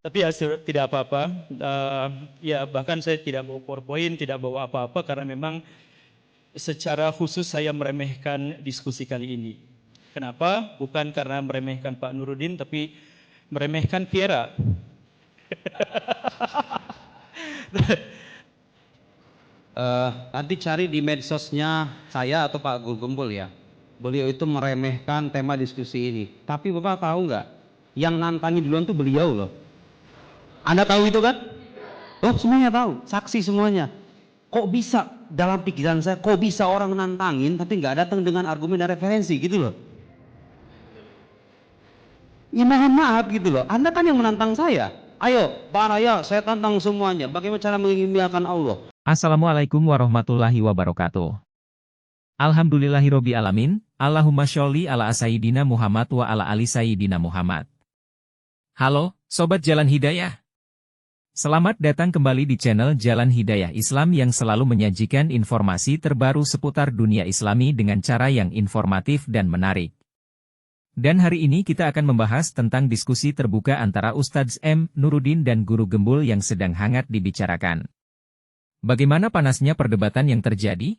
Tapi ya tidak apa-apa. Ya bahkan saya tidak bawa PowerPoint, tidak bawa apa-apa karena memang secara khusus saya meremehkan diskusi kali ini. Kenapa? Bukan karena meremehkan Pak Nurudin, tapi meremehkan Viera. Nanti cari di medsosnya saya atau Pak Gugembul ya. Beliau itu meremehkan tema diskusi ini. Tapi Bapak tahu nggak? Yang nantangin duluan tuh beliau loh. Anda tahu itu kan? Oh semuanya tahu, saksi semuanya. Kok bisa dalam pikiran saya, kok bisa orang nantangin tapi nggak datang dengan argumen dan referensi gitu loh. Ya mohon maaf gitu loh, Anda kan yang menantang saya. Ayo, Pak Raya, saya tantang semuanya. Bagaimana cara mengimbangan Allah? Assalamualaikum warahmatullahi wabarakatuh. Alhamdulillahirobbil alamin. Allahumma sholli ala sayyidina Muhammad wa ala ali sayyidina Muhammad. Halo, Sobat Jalan Hidayah. Selamat datang kembali di channel Jalan Hidayah Islam yang selalu menyajikan informasi terbaru seputar dunia Islami dengan cara yang informatif dan menarik. Dan hari ini kita akan membahas tentang diskusi terbuka antara Ustadz M. Nurudin dan Guru Gembul yang sedang hangat dibicarakan. Bagaimana panasnya perdebatan yang terjadi?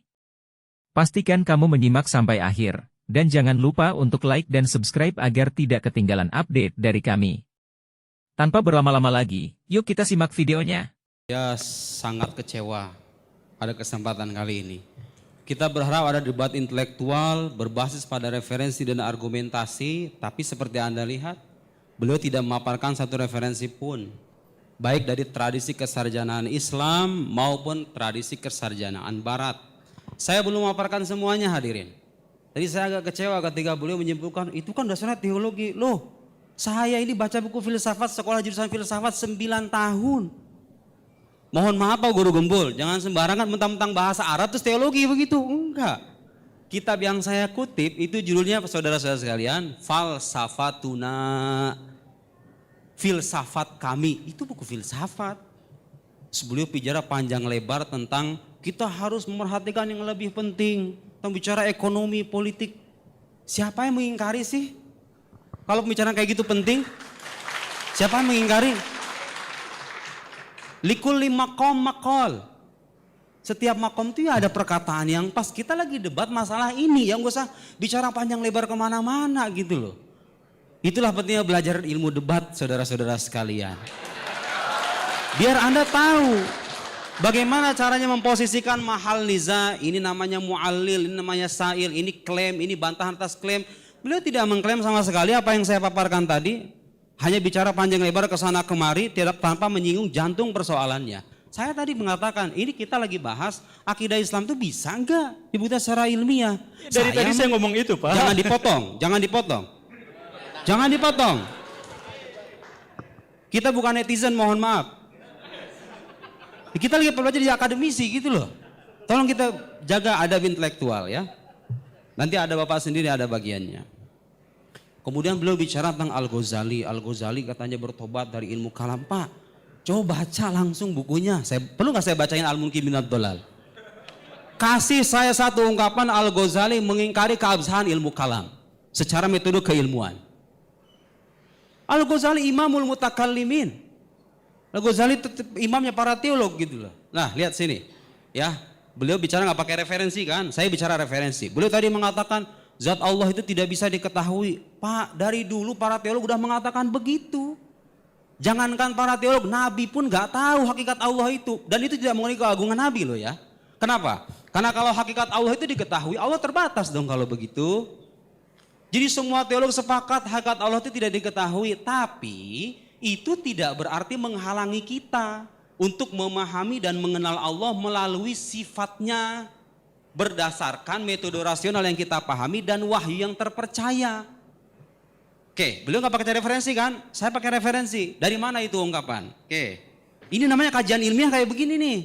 Pastikan kamu menyimak sampai akhir, dan jangan lupa untuk like dan subscribe agar tidak ketinggalan update dari kami. Tanpa berlama-lama lagi, yuk kita simak videonya. Ya sangat kecewa pada kesempatan kali ini. Kita berharap ada debat intelektual berbasis pada referensi dan argumentasi, tapi seperti Anda lihat, beliau tidak memaparkan satu referensi pun. Baik dari tradisi kesarjanaan Islam maupun tradisi kesarjanaan Barat. Saya belum memaparkan semuanya hadirin. Jadi saya agak kecewa ketika beliau menyebutkan, itu kan dasarnya teologi. Loh, saya ini baca buku filsafat, sekolah jurusan filsafat 9 tahun. Mohon maaf Pak Guru Gembul, jangan sembarangan mentang-mentang bahasa Arab terus teologi begitu. Enggak. Kitab yang saya kutip itu judulnya saudara-saudara sekalian, Falsafatuna. Filsafat kami, itu buku filsafat. Beliau bicara panjang lebar tentang kita harus memperhatikan yang lebih penting. Tentang bicara ekonomi, politik. Siapa yang mengingkari sih? Kalau pembicaraan kayak gitu penting, siapa yang mengingkari? Likulli maqam maqal. Setiap makom itu ya ada perkataan yang pas. Kita lagi debat masalah ini, yang gak usah bicara panjang lebar kemana-mana gitu loh. Itulah pentingnya belajar ilmu debat saudara-saudara sekalian. Biar Anda tahu bagaimana caranya memposisikan mahal niza, ini namanya mu'allil, ini namanya sa'il, ini klaim, ini bantahan atas klaim. Beliau tidak mengklaim sama sekali apa yang saya paparkan tadi. Hanya bicara panjang lebar ke sana kemari tidak tanpa menyinggung jantung persoalannya. Saya tadi mengatakan ini kita lagi bahas akidah Islam itu bisa enggak dibuktikan secara ilmiah. Dari tadi saya ngomong itu Pak. Jangan dipotong, jangan dipotong. Jangan dipotong. Kita bukan netizen, mohon maaf. Kita lagi belajar di akademisi gitu loh. Tolong kita jaga adab intelektual ya. Nanti ada Bapak sendiri ada bagiannya. Kemudian beliau bicara tentang Al-Ghazali. Al-Ghazali katanya bertobat dari ilmu kalam. Pak, coba baca langsung bukunya. Perlu nggak saya bacain Al-Munki Minad Dolal? Kasih saya satu ungkapan Al-Ghazali mengingkari keabsahan ilmu kalam. Secara metode keilmuan. Al-Ghazali imamul mutakallimin. Al-Ghazali imamnya para teolog gitu loh. Nah lihat sini. Ya, beliau bicara nggak pakai referensi kan? Saya bicara referensi. Beliau tadi mengatakan zat Allah itu tidak bisa diketahui. Pak, dari dulu para teolog udah mengatakan begitu. Jangankan para teolog, Nabi pun gak tahu hakikat Allah itu. Dan itu tidak mengenai keagungan Nabi loh ya. Kenapa? Karena kalau hakikat Allah itu diketahui, Allah terbatas dong kalau begitu. Jadi semua teolog sepakat hakikat Allah itu tidak diketahui. Tapi itu tidak berarti menghalangi kita untuk memahami dan mengenal Allah melalui sifatnya. Berdasarkan metode rasional yang kita pahami dan wahyu yang terpercaya. Oke, beliau nggak pakai referensi kan? Saya pakai referensi. Dari mana itu ungkapan? Oke, ini namanya kajian ilmiah kayak begini nih.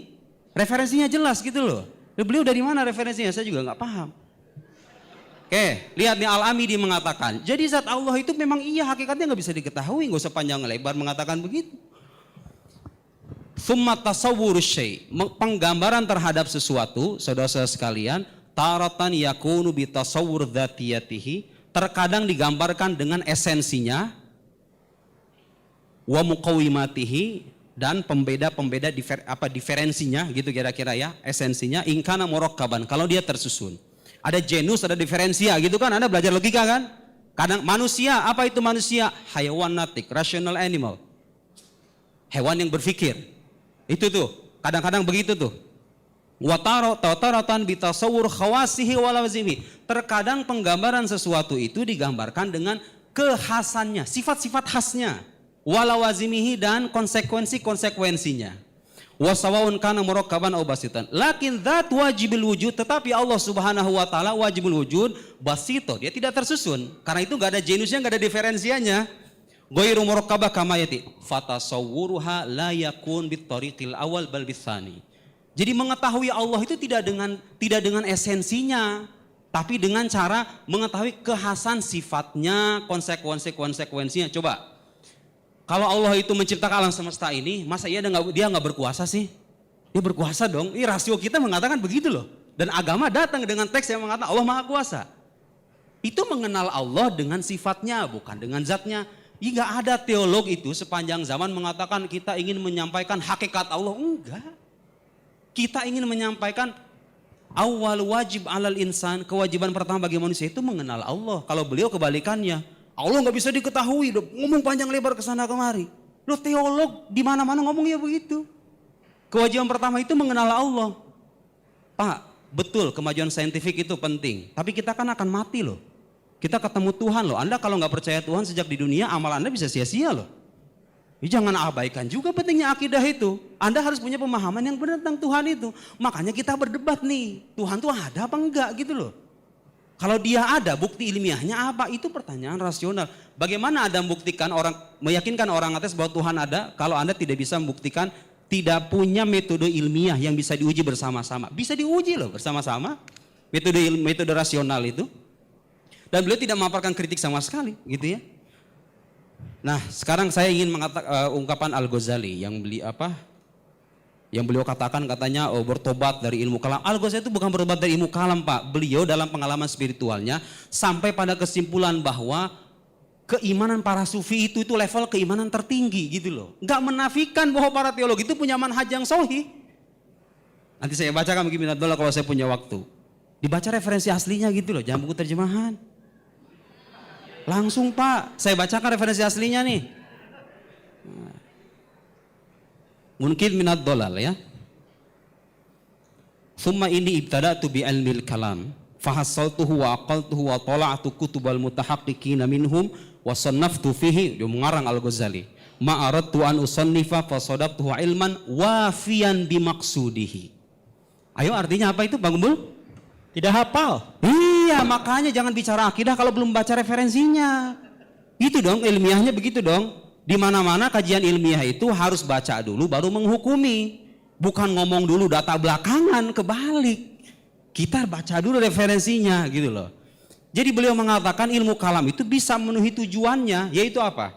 Referensinya jelas gitu loh. Beliau dari mana referensinya? Saya juga nggak paham. Oke, lihat nih Al-Amidi mengatakan. Jadi zat Allah itu memang iya hakikatnya nggak bisa diketahui. Nggak usah panjang lebar mengatakan begitu. Tsumma tasawwur syai', penggambaran terhadap sesuatu, saudara-saudara sekalian, taratan yakunu bi tasawwur dzatiyatihi, terkadang digambarkan dengan esensinya, wa muqawimatihi, dan pembeda-pembeda diferensinya gitu kira-kira ya, esensinya, ingkana murakkaban, kalau dia tersusun. Ada genus, ada diferensia gitu kan, Anda belajar logika kan? Kadang manusia, apa itu manusia? Hayawan natik, rational animal. Hewan yang berpikir. Itu tuh, kadang-kadang begitu tuh. Wataratan bitasawur khawasihi walawazimi. Terkadang penggambaran sesuatu itu digambarkan dengan kekhasannya, sifat-sifat khasnya. Walawazimihi, dan konsekuensi-konsekuensinya. Wasawaun kana murakkaban aw basitan. Lakin dzat wajibul wujud, tetapi Allah Subhanahu wa taala wajibul wujud basito, dia tidak tersusun. Karena itu enggak ada genusnya, enggak ada diferensianya. Ghairu murakkabah kama yati. Fatasawwuruha la yakun bitariqil awal bal bisani. Jadi mengetahui Allah itu tidak dengan esensinya, tapi dengan cara mengetahui kekhasan sifatnya, konsekuensinya. Coba. Kalau Allah itu menciptakan alam semesta ini, masa dia nggak berkuasa sih? Dia berkuasa dong. Ini rasio kita mengatakan begitu loh. Dan agama datang dengan teks yang mengatakan Allah Maha Kuasa. Itu mengenal Allah dengan sifatnya, bukan dengan zatnya. Nggak ada teolog itu sepanjang zaman mengatakan kita ingin menyampaikan hakikat Allah. Enggak. Kita ingin menyampaikan awal wajib alal insan, kewajiban pertama bagi manusia itu mengenal Allah. Kalau beliau kebalikannya. Allah nggak bisa diketahui, ngomong panjang lebar ke sana kemari. Lo teolog di mana-mana ngomongnya begitu. Kewajiban pertama itu mengenal Allah. Pak, betul kemajuan saintifik itu penting, tapi kita kan akan mati loh. Kita ketemu Tuhan loh. Anda kalau nggak percaya Tuhan sejak di dunia, amal Anda bisa sia-sia loh. Jangan abaikan juga pentingnya akidah itu. Anda harus punya pemahaman yang benar tentang Tuhan itu. Makanya kita berdebat nih, Tuhan tuh ada apa enggak gitu loh. Kalau dia ada, bukti ilmiahnya apa? Itu pertanyaan rasional. Bagaimana Anda meyakinkan orang atas bahwa Tuhan ada, kalau Anda tidak bisa membuktikan, tidak punya metode ilmiah yang bisa diuji bersama-sama. Bisa diuji loh bersama-sama, metode rasional itu. Dan beliau tidak memaparkan kritik sama sekali, gitu ya. Nah, sekarang saya ingin ungkapan Al-Ghazali yang beliau katakan, katanya bertobat dari ilmu kalam. Al-Ghazali itu bukan bertobat dari ilmu kalam, Pak. Beliau dalam pengalaman spiritualnya sampai pada kesimpulan bahwa keimanan para sufi itu level keimanan tertinggi gitu loh. Enggak menafikan bahwa para teolog itu punya manhaj yang sahih. Nanti saya bacakan begini dulu kalau saya punya waktu. Dibaca referensi aslinya gitu loh, jangan buku terjemahan. Langsung Pak, saya bacakan referensi aslinya nih. Mungkin minat dolal ya. Summa ini ibtada'tu bi ilmil kalam fahassaltuhu wa aqaltuhu wa tala'tu kutubal mutahaqqiqina minhum wa sannaftu fihi. Dia mengarang Al-Ghazali. Ma aradtu an usannifa fa sadaqtuhu ilman wafiyan bimaksudihi. Ayo artinya apa itu Bang Gumbul? Tidak hafal. Iya, makanya jangan bicara akidah kalau belum baca referensinya. Gitu dong, ilmiahnya begitu dong. Di mana-mana kajian ilmiah itu harus baca dulu baru menghukumi. Bukan ngomong dulu data belakangan, kebalik. Kita baca dulu referensinya gitu loh. Jadi beliau mengatakan ilmu kalam itu bisa memenuhi tujuannya, yaitu apa?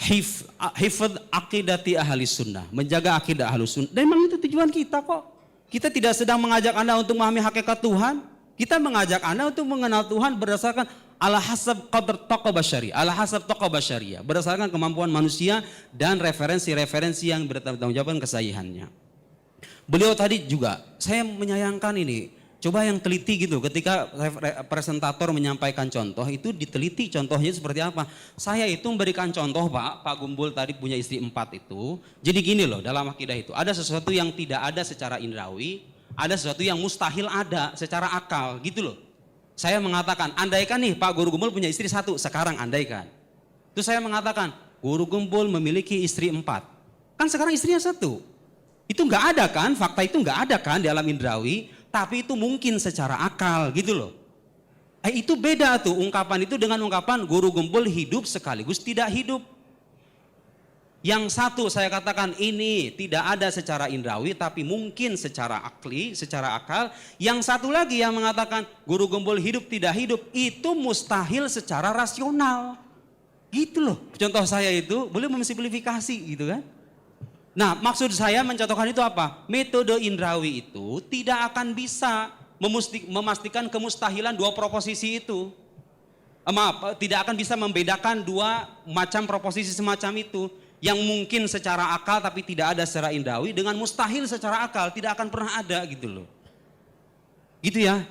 Hifdz aqidati ahli sunnah, menjaga akidah ahli sunnah. Dan memang itu tujuan kita kok. Kita tidak sedang mengajak Anda untuk memahami hakikat Tuhan. Kita mengajak Anda untuk mengenal Tuhan berdasarkan ala hasab qadr taqwa basyari, ala hasab taqwa basyariah, berdasarkan kemampuan manusia dan referensi-referensi yang bertanggung jawab kesahihannya. Beliau tadi juga, saya menyayangkan ini, coba yang teliti gitu, ketika presentator menyampaikan contoh itu diteliti contohnya seperti apa. Saya itu memberikan contoh Pak Gumbul tadi punya istri 4 itu. Jadi gini loh, dalam akidah itu ada sesuatu yang tidak ada secara indrawi, ada sesuatu yang mustahil ada secara akal gitu loh. Saya mengatakan, andaikan nih Pak Guru Gumbul punya istri 1, sekarang andaikan. Terus saya mengatakan, Guru Gumbul memiliki istri 4. Kan sekarang istrinya 1. Itu nggak ada kan, fakta itu nggak ada kan di alam indrawi, tapi itu mungkin secara akal gitu loh. Itu beda tuh ungkapan itu dengan ungkapan Guru Gumbul hidup sekaligus tidak hidup. Yang satu saya katakan ini tidak ada secara indrawi tapi mungkin secara akli, secara akal. Yang satu lagi yang mengatakan Guru Gumbul hidup tidak hidup itu mustahil secara rasional. Gitu loh. Contoh saya itu boleh memsimplifikasi gitu kan. Nah maksud saya mencontohkan itu apa? Metode indrawi itu tidak akan bisa memastikan kemustahilan dua proposisi itu. tidak akan bisa membedakan dua macam proposisi semacam itu. Yang mungkin secara akal tapi tidak ada secara indrawi dengan mustahil secara akal, tidak akan pernah ada gitu loh. Gitu ya.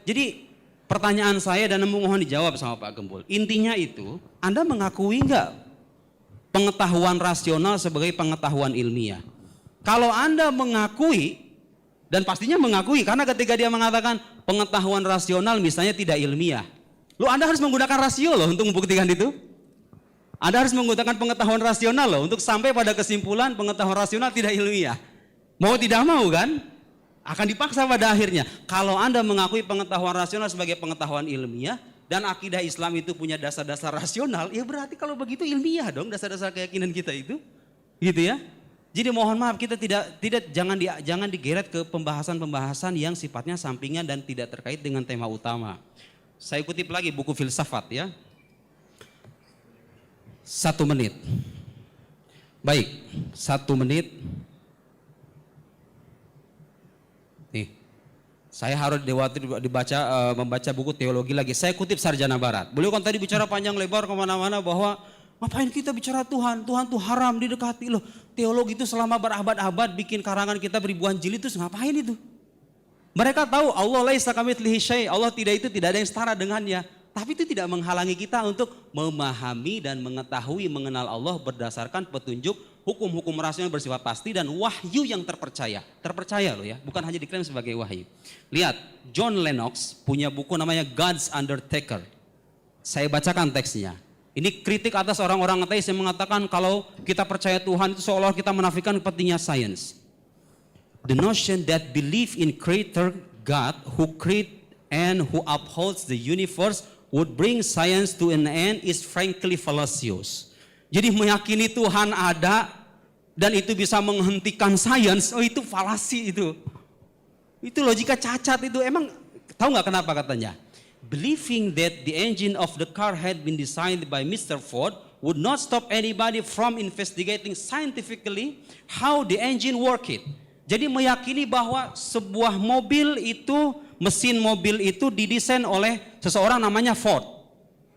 Jadi pertanyaan saya dan mohon dijawab sama Pak Gembul. Intinya itu, Anda mengakui enggak pengetahuan rasional sebagai pengetahuan ilmiah? Kalau Anda mengakui, dan pastinya mengakui karena ketika dia mengatakan pengetahuan rasional misalnya tidak ilmiah. Anda harus menggunakan rasio loh untuk membuktikan itu. Anda harus menggunakan pengetahuan rasional loh untuk sampai pada kesimpulan pengetahuan rasional tidak ilmiah. Mau tidak mau kan? Akan dipaksa pada akhirnya. Kalau Anda mengakui pengetahuan rasional sebagai pengetahuan ilmiah dan akidah Islam itu punya dasar-dasar rasional, ya berarti kalau begitu ilmiah dong dasar-dasar keyakinan kita itu. Gitu ya. Jadi mohon maaf kita jangan digeret ke pembahasan-pembahasan yang sifatnya sampingan dan tidak terkait dengan tema utama. Saya kutip lagi buku filsafat ya. 1 menit. Baik, 1 menit. Nih, saya harus membaca buku teologi lagi. Saya kutip Sarjana Barat. Beliau kan tadi bicara panjang lebar kemana-mana bahwa ngapain kita bicara Tuhan? Tuhan tuh haram didekati loh. Teologi itu selama berabad-abad bikin karangan kita beribuan jilid itu ngapain itu? Mereka tahu Allah laisa kamitslihi syai', Allah tidak ada yang setara dengannya. Tapi itu tidak menghalangi kita untuk memahami dan mengetahui mengenal Allah berdasarkan petunjuk hukum-hukum rasional bersifat pasti dan wahyu yang terpercaya. Terpercaya loh ya, bukan hanya diklaim sebagai wahyu. Lihat, John Lennox punya buku namanya God's Undertaker. Saya bacakan teksnya. Ini kritik atas orang-orang ateis yang mengatakan kalau kita percaya Tuhan itu seolah kita menafikan pentingnya sains. The notion that belief in creator God who create and who upholds the universe would bring science to an end is frankly fallacious. Jadi meyakini Tuhan ada dan itu bisa menghentikan sains, itu falasi itu. Itu logika cacat itu. Emang tahu nggak kenapa katanya? Believing that the engine of the car had been designed by Mr. Ford would not stop anybody from investigating scientifically how the engine worked. Jadi meyakini bahwa sebuah mobil itu, mesin mobil itu didesain oleh seseorang namanya Ford.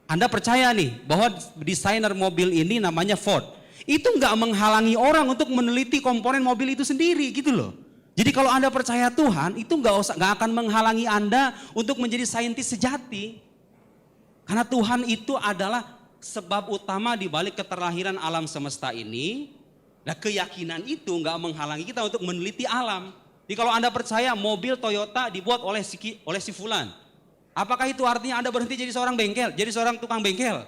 Anda percaya nih bahwa desainer mobil ini namanya Ford. Itu nggak menghalangi orang untuk meneliti komponen mobil itu sendiri gitu loh. Jadi kalau Anda percaya Tuhan itu nggak akan menghalangi Anda untuk menjadi saintis sejati. Karena Tuhan itu adalah sebab utama di balik keterlahiran alam semesta ini. Nah keyakinan itu nggak menghalangi kita untuk meneliti alam. Jadi kalau Anda percaya mobil Toyota dibuat oleh si fulan, apakah itu artinya Anda berhenti jadi seorang bengkel, jadi seorang tukang bengkel?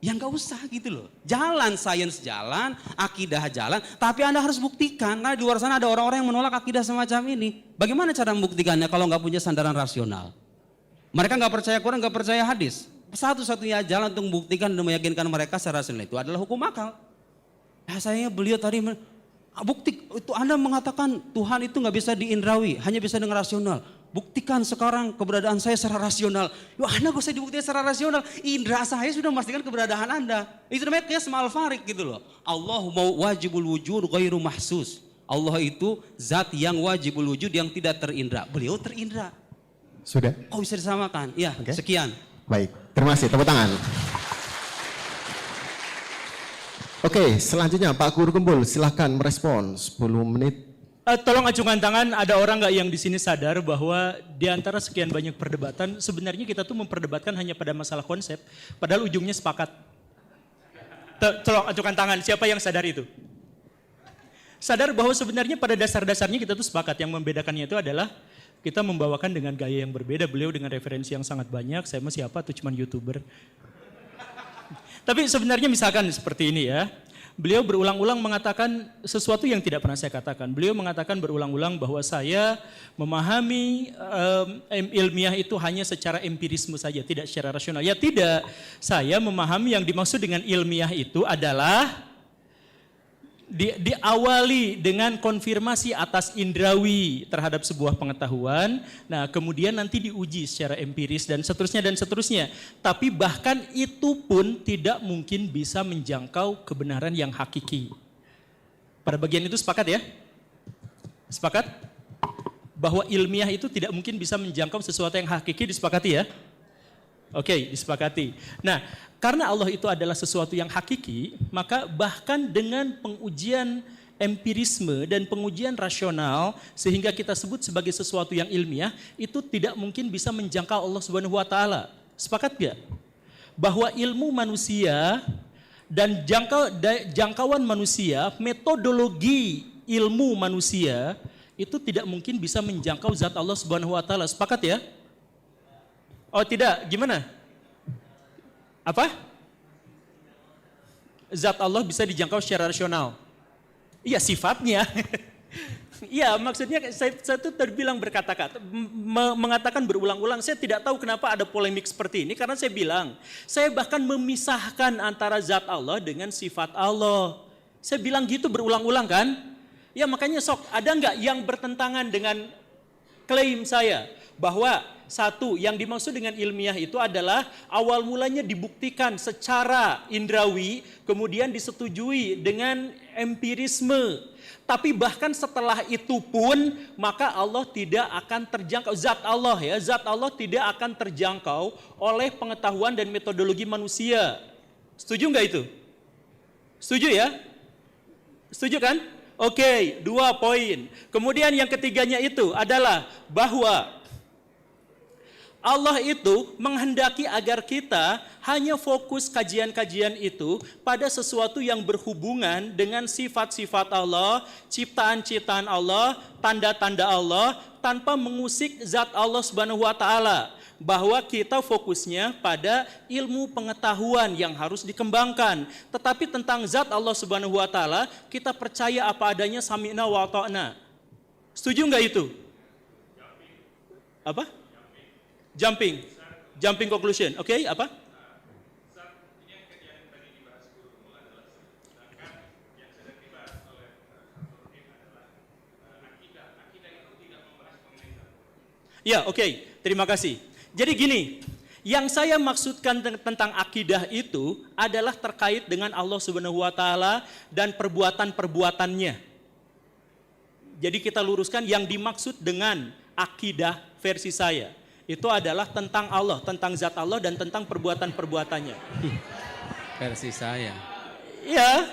Ya nggak usah gitu loh. Jalan sains jalan, akidah jalan, tapi Anda harus buktikan. Karena di luar sana ada orang-orang yang menolak akidah semacam ini. Bagaimana cara membuktikannya kalau nggak punya sandaran rasional? Mereka nggak percaya Quran, nggak percaya hadis. Satu-satunya jalan untuk membuktikan dan meyakinkan mereka secara rasional itu adalah hukum akal. Sayangnya beliau tadi bukti itu Anda mengatakan Tuhan itu nggak bisa diindrawi, hanya bisa dengan rasional. Buktikan sekarang keberadaan saya secara rasional. Anda gak usah dibuktikan secara rasional. Indra saya sudah memastikan keberadaan Anda. Itu namanya qiyas ma'al farik gitu loh. Allah mau wajibul wujud ghairu mahsus. Allah itu zat yang wajibul wujud yang tidak terindra. Beliau terindra. Sudah? Kok bisa disamakan? Ya, Oke. Sekian. Baik, terima kasih. Tepuk tangan. Oke, selanjutnya Pak Guru Gembul, silahkan merespon 10 menit. Tolong acungkan tangan, ada orang nggak yang di sini sadar bahwa di antara sekian banyak perdebatan, sebenarnya kita tuh memperdebatkan hanya pada masalah konsep, padahal ujungnya sepakat. Tolong acungkan tangan, siapa yang sadar itu? Sadar bahwa sebenarnya pada dasar-dasarnya kita tuh sepakat, yang membedakannya itu adalah kita membawakan dengan gaya yang berbeda, beliau dengan referensi yang sangat banyak, saya mah siapa tuh cuman YouTuber. Tapi sebenarnya misalkan seperti ini ya, beliau berulang-ulang mengatakan sesuatu yang tidak pernah saya katakan. Beliau mengatakan berulang-ulang bahwa saya memahami ilmiah itu hanya secara empirisme saja, tidak secara rasional. Ya tidak, saya memahami yang dimaksud dengan ilmiah itu adalah diawali dengan konfirmasi atas indrawi terhadap sebuah pengetahuan, nah kemudian nanti diuji secara empiris dan seterusnya dan seterusnya. Tapi bahkan itu pun tidak mungkin bisa menjangkau kebenaran yang hakiki. Pada bagian itu sepakat ya? Sepakat? Bahwa ilmiah itu tidak mungkin bisa menjangkau sesuatu yang hakiki, disepakati ya? Oke, disepakati. Nah, karena Allah itu adalah sesuatu yang hakiki, maka bahkan dengan pengujian empirisme dan pengujian rasional sehingga kita sebut sebagai sesuatu yang ilmiah, itu tidak mungkin bisa menjangkau Allah Subhanahu wa taala. Sepakat gak? Bahwa ilmu manusia dan jangkauan manusia, metodologi ilmu manusia itu tidak mungkin bisa menjangkau zat Allah Subhanahu wa taala. Sepakat ya? Oh tidak, gimana? Apa? Zat Allah bisa dijangkau secara rasional. Iya sifatnya. Iya maksudnya saya tuh terbilang berkata-kata, mengatakan berulang-ulang. Saya tidak tahu kenapa ada polemik seperti ini. Karena saya bilang, saya bahkan memisahkan antara zat Allah dengan sifat Allah. Saya bilang gitu berulang-ulang kan. Ya makanya sok, ada nggak yang bertentangan dengan klaim saya bahwa satu yang dimaksud dengan ilmiah itu adalah awal mulanya dibuktikan secara indrawi, kemudian disetujui dengan empirisme. Tapi bahkan setelah itu pun maka Allah tidak akan terjangkau, zat Allah ya, zat Allah tidak akan terjangkau oleh pengetahuan dan metodologi manusia. Setuju nggak itu? Setuju ya? Setuju kan? Oke, 2 poin. Kemudian yang ketiganya itu adalah bahwa Allah itu menghendaki agar kita hanya fokus kajian-kajian itu pada sesuatu yang berhubungan dengan sifat-sifat Allah, ciptaan-ciptaan Allah, tanda-tanda Allah, tanpa mengusik zat Allah Subhanahu wa taala. Bahwa kita fokusnya pada ilmu pengetahuan yang harus dikembangkan. Tetapi tentang zat Allah Subhanahu wa taala, kita percaya apa adanya, sami'na wa ata'na. Setuju nggak itu? Apa? Jumping conclusion. Oke, apa? Ya, oke. Terima kasih. Jadi gini, yang saya maksudkan tentang akidah itu adalah terkait dengan Allah Subhanahu wa taala dan perbuatan-perbuatannya. Jadi kita luruskan yang dimaksud dengan akidah versi saya. Itu adalah tentang Allah, tentang zat Allah dan tentang perbuatan-perbuatannya. Versi saya. Ya,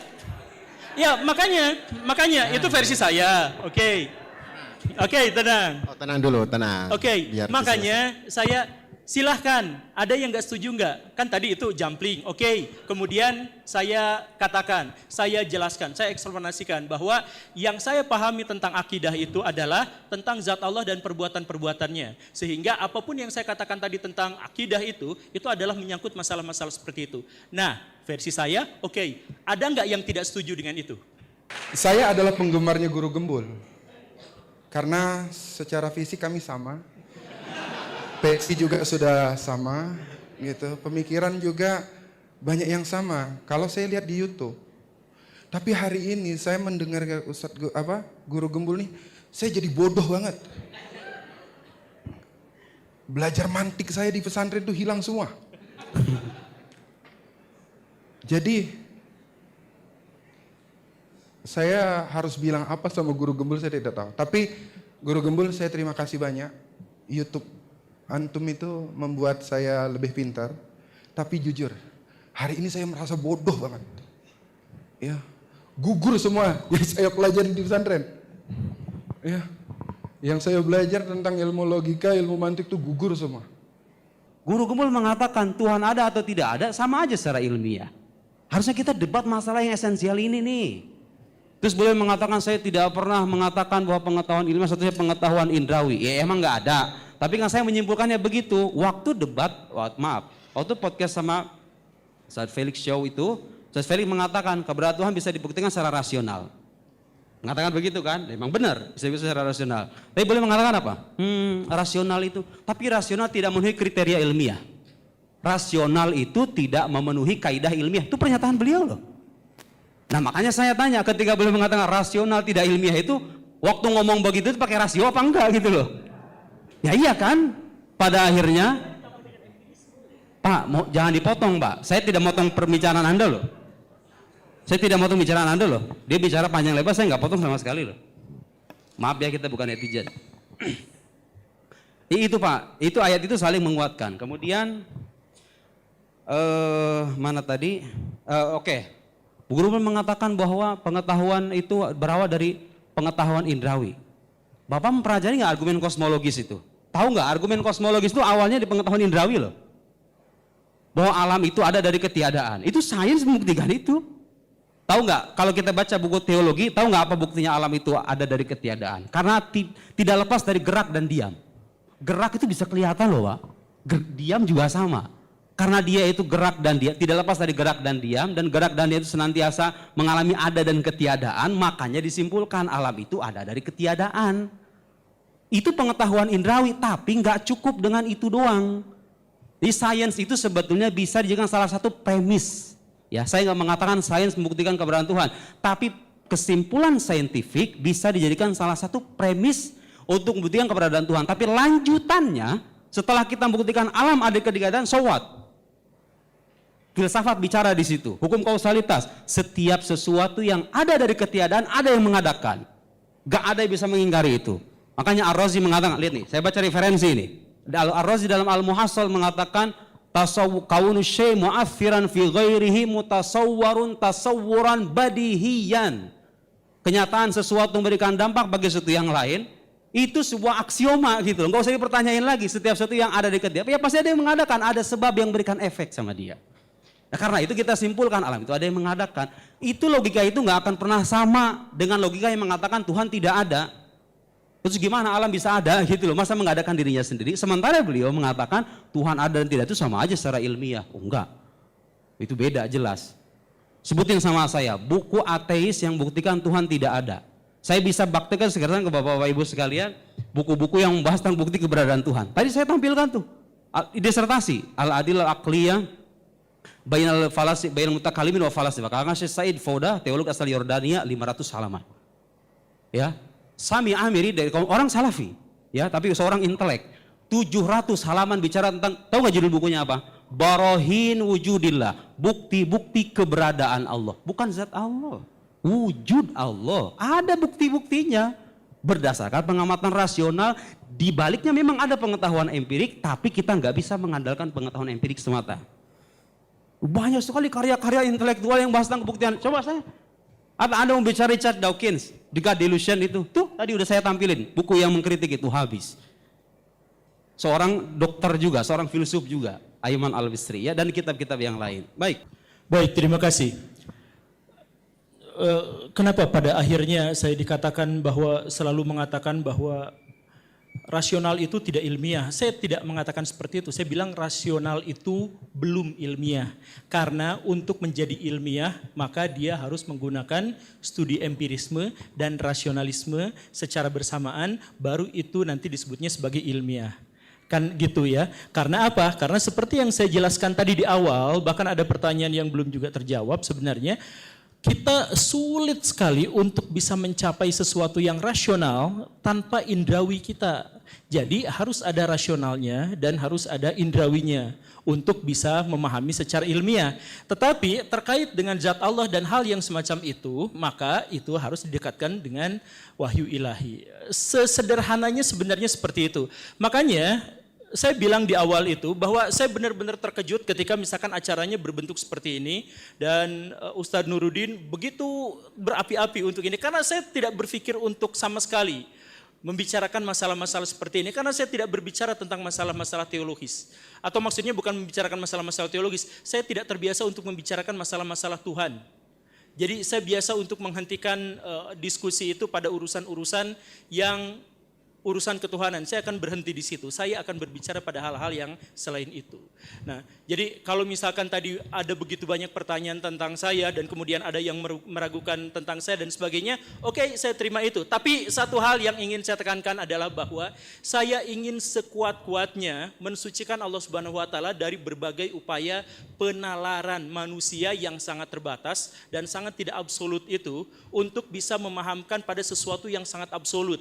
ya makanya itu versi saya. Oke, tenang. Oh, tenang dulu, tenang. Oke, makanya saya silahkan. Ada yang nggak setuju nggak? Kan tadi itu jumping. Oke, kemudian saya katakan, saya jelaskan, saya eksplanasikan bahwa yang saya pahami tentang akidah itu adalah tentang zat Allah dan perbuatan-perbuatannya. Sehingga apapun yang saya katakan tadi tentang akidah itu adalah menyangkut masalah-masalah seperti itu. Nah, versi saya, oke, ada nggak yang tidak setuju dengan itu? Saya adalah penggemarnya Guru Gembul. Karena secara fisik kami sama. PSI juga sudah sama gitu. Pemikiran juga banyak yang sama. Kalau saya lihat di YouTube. Tapi hari ini saya mendengar Guru Gembul nih, saya jadi bodoh banget. Belajar mantik saya di pesantren itu hilang semua. Jadi saya harus bilang apa sama Guru Gembul saya tidak tahu. Tapi Guru Gembul saya terima kasih banyak. YouTube antum itu membuat saya lebih pintar. Tapi jujur, hari ini saya merasa bodoh banget. Ya, gugur semua yang saya pelajari di pesantren. Ya, yang saya belajar tentang ilmu logika, ilmu mantik itu gugur semua. Guru Gembul mengatakan Tuhan ada atau tidak ada sama aja secara ilmiah. Harusnya kita debat masalah yang esensial ini nih. Terus boleh mengatakan saya tidak pernah mengatakan bahwa pengetahuan ilmiah satunya pengetahuan indrawi. Ya emang nggak ada. Tapi kan saya menyimpulkannya begitu. Waktu debat, waktu podcast sama Ustaz Felix Show itu, Ustaz Felix mengatakan keberadaan Tuhan bisa dibuktikan secara rasional. Mengatakan begitu kan? Memang benar, bisa secara rasional. Tapi boleh mengatakan apa? Rasional itu. Tapi rasional tidak memenuhi kriteria ilmiah. Rasional itu tidak memenuhi kaidah ilmiah. Itu pernyataan beliau loh. Nah makanya saya tanya ketika beliau mengatakan rasional tidak ilmiah itu, waktu ngomong begitu itu pakai rasio apa enggak gitu loh. Ya iya kan? Pada akhirnya, Pak jangan dipotong Pak. Saya tidak motong pembicaraan Anda loh. Saya tidak motong bicaraan Anda loh. Dia bicara panjang lebar saya nggak potong sama sekali loh. Maaf ya kita bukan netizen. Itu Pak, itu ayat itu saling menguatkan. Kemudian Mana tadi? Oke. Bu Guru mengatakan bahwa pengetahuan itu berawal dari pengetahuan indrawi. Bapak mempelajari nggak argumen kosmologis itu? Tahu nggak argumen kosmologis itu awalnya di pengetahuan indrawi loh. Bahwa alam itu ada dari ketiadaan. Itu sains membuktikan itu. Tahu nggak? Kalau kita baca buku teologi, tahu nggak apa buktinya alam itu ada dari ketiadaan? Karena tidak lepas dari gerak dan diam. Gerak itu bisa kelihatan loh, Pak. Diam juga sama. Karena dia itu gerak dan diam, tidak lepas dari gerak dan gerak dan diam itu senantiasa mengalami ada dan ketiadaan, makanya disimpulkan alam itu ada dari ketiadaan. Itu pengetahuan indrawi, tapi nggak cukup dengan itu doang. Di sains itu sebetulnya bisa dijadikan salah satu premis. Ya, saya nggak mengatakan sains membuktikan keberadaan Tuhan, tapi kesimpulan saintifik bisa dijadikan salah satu premis untuk membuktikan keberadaan Tuhan. Tapi lanjutannya, setelah kita membuktikan alam ada ketiadaan, so what? Filsafat bicara di situ, hukum kausalitas. Setiap sesuatu yang ada dari ketiadaan ada yang mengadakan. Gak ada yang bisa mengingkari itu. Makanya Ar-Razi mengatakan, lihat nih, saya baca referensi ini. Ar-Razi dalam Al-Muhassal mengatakan, kaunu syai' mu'athiran fi ghairihi mutasawwarun tasawwuran badihiyan. Kenyataan sesuatu memberikan dampak bagi sesuatu yang lain, itu sebuah aksioma gitu. Enggak usah dipertanyain lagi, setiap sesuatu yang ada di ketiadaan, ya pasti ada yang mengadakan, ada sebab yang memberikan efek sama dia. Nah, karena itu kita simpulkan alam itu ada yang mengadakan. Itu logika itu nggak akan pernah sama dengan logika yang mengatakan Tuhan tidak ada. Terus gimana alam bisa ada gitu loh, masa mengadakan dirinya sendiri. Sementara beliau mengatakan Tuhan ada dan tidak itu sama aja secara ilmiah. Oh enggak, itu beda jelas. Sebutin sama saya, buku ateis yang buktikan Tuhan tidak ada. Saya bisa baktikan sekarang ke bapak-bapak ibu sekalian, buku-buku yang membahas tentang bukti keberadaan Tuhan. Tadi saya tampilkan tuh, disertasi, Al-Adil Al-Aqliyah, Bainal Falasi, Bainal Mutakalimin wa Falasi. Karena Syekh Said Fauda, teolog asal Yordania, 500 halaman. Ya, Sami Amiri dari orang Salafi, ya, tapi seorang intelek. 700 halaman bicara tentang, tahu nggak judul bukunya apa? Barohin wujudillah, bukti-bukti keberadaan Allah. Bukan zat Allah, wujud Allah. Ada bukti-buktinya berdasarkan pengamatan rasional. Di baliknya memang ada pengetahuan empirik, tapi kita nggak bisa mengandalkan pengetahuan empirik semata. Banyak sekali karya-karya intelektual yang bahas tentang kebuktian. Coba saya, apa Anda membaca Richard Dawkins, The God Delusion itu? Tuh, tadi udah saya tampilin, buku yang mengkritik itu habis. Seorang dokter juga, seorang filsuf juga, Ayman Al-Bisri, ya, dan kitab-kitab yang lain. Baik. Baik, terima kasih. Kenapa pada akhirnya saya dikatakan bahwa selalu mengatakan bahwa rasional itu tidak ilmiah? Saya tidak mengatakan seperti itu. Saya bilang rasional itu belum ilmiah. Karena untuk menjadi ilmiah, maka dia harus menggunakan studi empirisme dan rasionalisme secara bersamaan, baru itu nanti disebutnya sebagai ilmiah. Kan gitu ya. Karena apa? Karena seperti yang saya jelaskan tadi di awal, bahkan ada pertanyaan yang belum juga terjawab sebenarnya, kita sulit sekali untuk bisa mencapai sesuatu yang rasional tanpa indrawi kita. Jadi harus ada rasionalnya dan harus ada indrawinya untuk bisa memahami secara ilmiah. Tetapi terkait dengan zat Allah dan hal yang semacam itu, maka itu harus didekatkan dengan wahyu ilahi. Sesederhananya sebenarnya seperti itu. Makanya saya bilang di awal itu bahwa saya benar-benar terkejut ketika misalkan acaranya berbentuk seperti ini dan Ustadz Nuruddin begitu berapi-api untuk ini, karena saya tidak berpikir untuk sama sekali membicarakan masalah-masalah seperti ini, karena saya tidak berbicara tentang masalah-masalah teologis, atau maksudnya bukan membicarakan masalah-masalah teologis, saya tidak terbiasa untuk membicarakan masalah-masalah Tuhan. Jadi saya biasa untuk menghentikan diskusi itu pada urusan-urusan yang urusan ketuhanan. Saya akan berhenti di situ. Saya akan berbicara pada hal-hal yang selain itu. Nah, jadi kalau misalkan tadi ada begitu banyak pertanyaan tentang saya dan kemudian ada yang meragukan tentang saya dan sebagainya, oke, saya terima itu. Tapi satu hal yang ingin saya tekankan adalah bahwa saya ingin sekuat-kuatnya mensucikan Allah Subhanahu wa taala dari berbagai upaya penalaran manusia yang sangat terbatas dan sangat tidak absolut itu untuk bisa memahamkan pada sesuatu yang sangat absolut.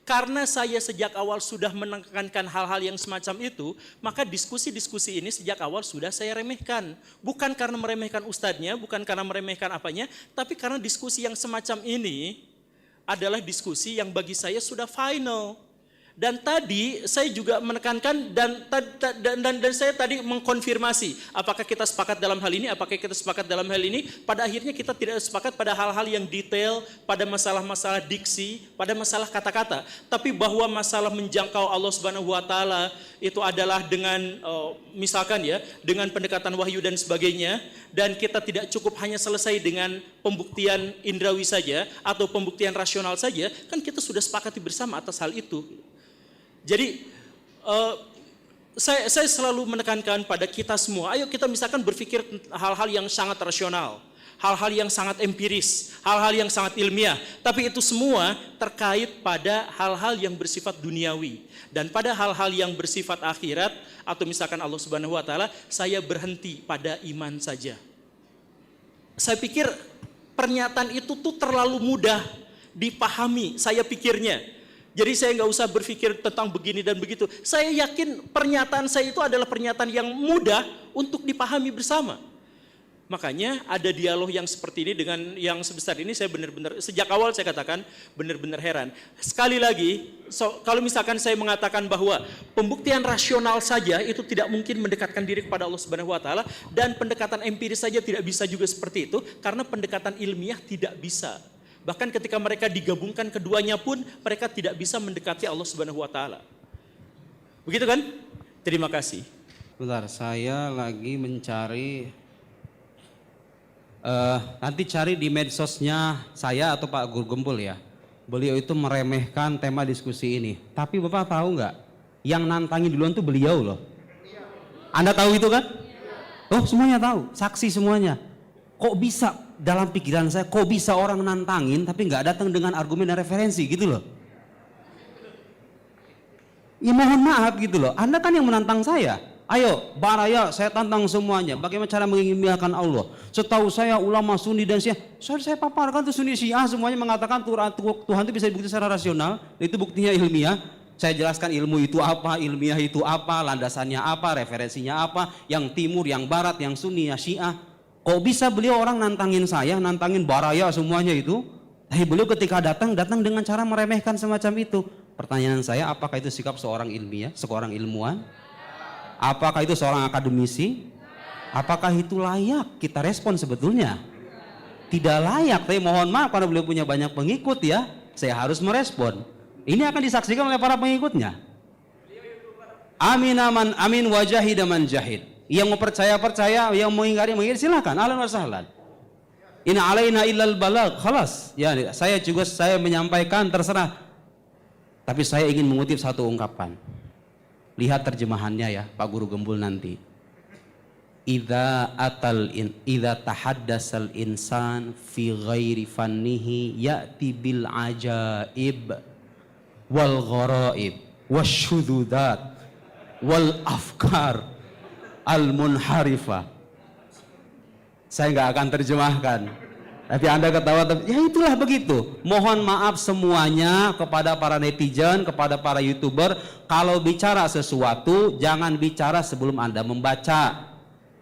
Karena saya sejak awal sudah menekankan hal-hal yang semacam itu, maka diskusi-diskusi ini sejak awal sudah saya remehkan. Bukan karena meremehkan ustadznya, bukan karena meremehkan apanya, tapi karena diskusi yang semacam ini adalah diskusi yang bagi saya sudah final. Dan tadi saya juga menekankan dan saya tadi mengkonfirmasi apakah kita sepakat dalam hal ini, apakah kita sepakat dalam hal ini. Pada akhirnya kita tidak sepakat pada hal-hal yang detail, pada masalah-masalah diksi, pada masalah kata-kata. Tapi bahwa masalah menjangkau Allah Subhanahu wa taala itu adalah dengan misalkan ya, dengan pendekatan wahyu dan sebagainya, dan kita tidak cukup hanya selesai dengan pembuktian indrawi saja atau pembuktian rasional saja, kan kita sudah sepakati bersama atas hal itu. Jadi saya selalu menekankan pada kita semua, ayo kita misalkan berpikir hal-hal yang sangat rasional, hal-hal yang sangat empiris, hal-hal yang sangat ilmiah, tapi itu semua terkait pada hal-hal yang bersifat duniawi. Dan pada hal-hal yang bersifat akhirat atau misalkan Allah Subhanahu wa taala, saya berhenti pada iman saja. Saya pikir pernyataan itu tuh terlalu mudah dipahami, saya pikirnya. Jadi saya nggak usah berpikir tentang begini dan begitu. Saya yakin pernyataan saya itu adalah pernyataan yang mudah untuk dipahami bersama. Makanya ada dialog yang seperti ini dengan yang sebesar ini, saya benar-benar, sejak awal saya katakan benar-benar heran. Sekali lagi, kalau misalkan saya mengatakan bahwa pembuktian rasional saja itu tidak mungkin mendekatkan diri kepada Allah Subhanahu wa taala, dan pendekatan empiris saja tidak bisa juga seperti itu, karena pendekatan ilmiah tidak bisa. Bahkan ketika mereka digabungkan keduanya pun mereka tidak bisa mendekati Allah Subhanahu wa taala. Begitu kan? Terima kasih. Bentar, saya lagi mencari nanti cari di medsosnya saya atau Pak Guru Gembul ya. Beliau itu meremehkan tema diskusi ini. Tapi Bapak tahu nggak? Yang nantangin duluan tuh beliau loh. Anda tahu itu kan? Oh, semuanya tahu, saksi semuanya. Kok bisa dalam pikiran saya, kok bisa orang nantangin tapi nggak datang dengan argumen dan referensi gitu loh. Ya mohon maaf gitu loh, Anda kan yang menantang saya. Ayo, baraya, saya tantang semuanya. Bagaimana cara mengilmiahkan Allah? Setahu saya ulama Sunni dan Syiah, saya paparkan tuh Sunni Syiah semuanya mengatakan Tuhan itu bisa dibuktikan secara rasional, itu buktinya ilmiah. Saya jelaskan ilmu itu apa, ilmiah itu apa, landasannya apa, referensinya apa, yang timur, yang barat, yang Sunni, yang Syiah. Kok bisa beliau orang nantangin saya, nantangin baraya semuanya itu? Tapi beliau ketika datang dengan cara meremehkan semacam itu. Pertanyaan saya, apakah itu sikap seorang ilmiah, seorang ilmuwan? Apakah itu seorang akademisi? Apakah itu layak kita respon sebetulnya? Tidak layak, tapi mohon maaf karena beliau punya banyak pengikut ya, saya harus merespon. Ini akan disaksikan oleh para pengikutnya. Amin aman amin wajahid man jahid. Yang mau percaya, yang mau ingkari silakan, ahlan wa sahlan. In alaina illal balagh, khalas. Ya, saya menyampaikan terserah. Tapi saya ingin mengutip satu ungkapan. Lihat terjemahannya ya, Pak Guru Gembul nanti. Idza tahaddasal insan fi ghairi fannihi ya'ti bil ajaib wal gharaib wasyududat wal afkar al-munharifah. Saya nggak akan terjemahkan, tapi Anda ketawa, ya itulah begitu. Mohon maaf semuanya kepada para netizen, kepada para YouTuber, kalau bicara sesuatu jangan bicara sebelum Anda membaca.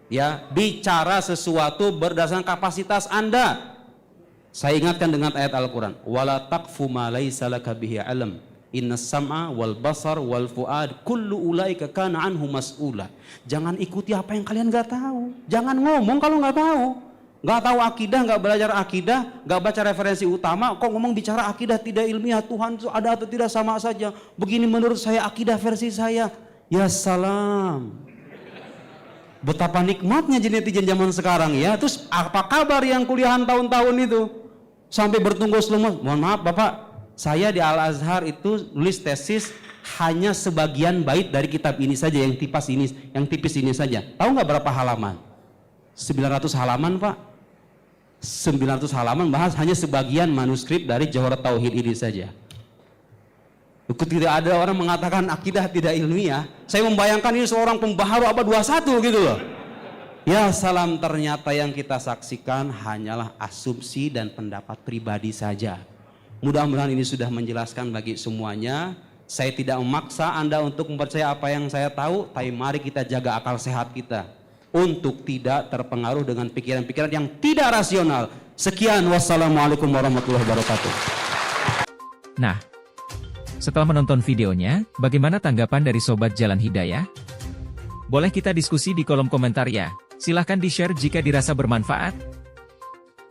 Ya, bicara sesuatu berdasarkan kapasitas Anda. Saya ingatkan dengan ayat Al-Qur'an, wala taqfu ma laisa laka bihi ilm. Innas sam'a wal basar wal fuad kullu ulaika kana anhu mas'ula. Jangan ikuti apa yang kalian nggak tahu. Jangan ngomong kalau nggak tahu. Nggak tahu akidah, nggak belajar akidah, nggak baca referensi utama, kok ngomong bicara akidah tidak ilmiah, Tuhan itu ada atau tidak sama saja. Begini menurut saya akidah versi saya. Ya salam. Betapa nikmatnya netizen zaman sekarang ya. Terus apa kabar yang kuliahan tahun-tahun itu? Sampai bertunggus lumus. Mohon maaf Bapak, saya di Al-Azhar itu nulis tesis hanya sebagian bait dari kitab ini saja, yang tipis ini saja. Tahu nggak berapa halaman? 900 halaman Pak. 900 halaman bahas hanya sebagian manuskrip dari Jawharat Tauhid ini saja. Tidak ada orang mengatakan akidah tidak ilmiah. Saya membayangkan ini seorang pembaharu abad 21 gitu loh. Ya salam, ternyata yang kita saksikan hanyalah asumsi dan pendapat pribadi saja. Mudah-mudahan ini sudah menjelaskan bagi semuanya. Saya tidak memaksa Anda untuk mempercaya apa yang saya tahu, tapi mari kita jaga akal sehat kita untuk tidak terpengaruh dengan pikiran-pikiran yang tidak rasional. Sekian, wassalamualaikum warahmatullahi wabarakatuh. Nah, Setelah menonton videonya, bagaimana tanggapan dari Sobat Jalan Hidayah? Boleh kita diskusi di kolom komentar ya. Silahkan di-share jika dirasa bermanfaat.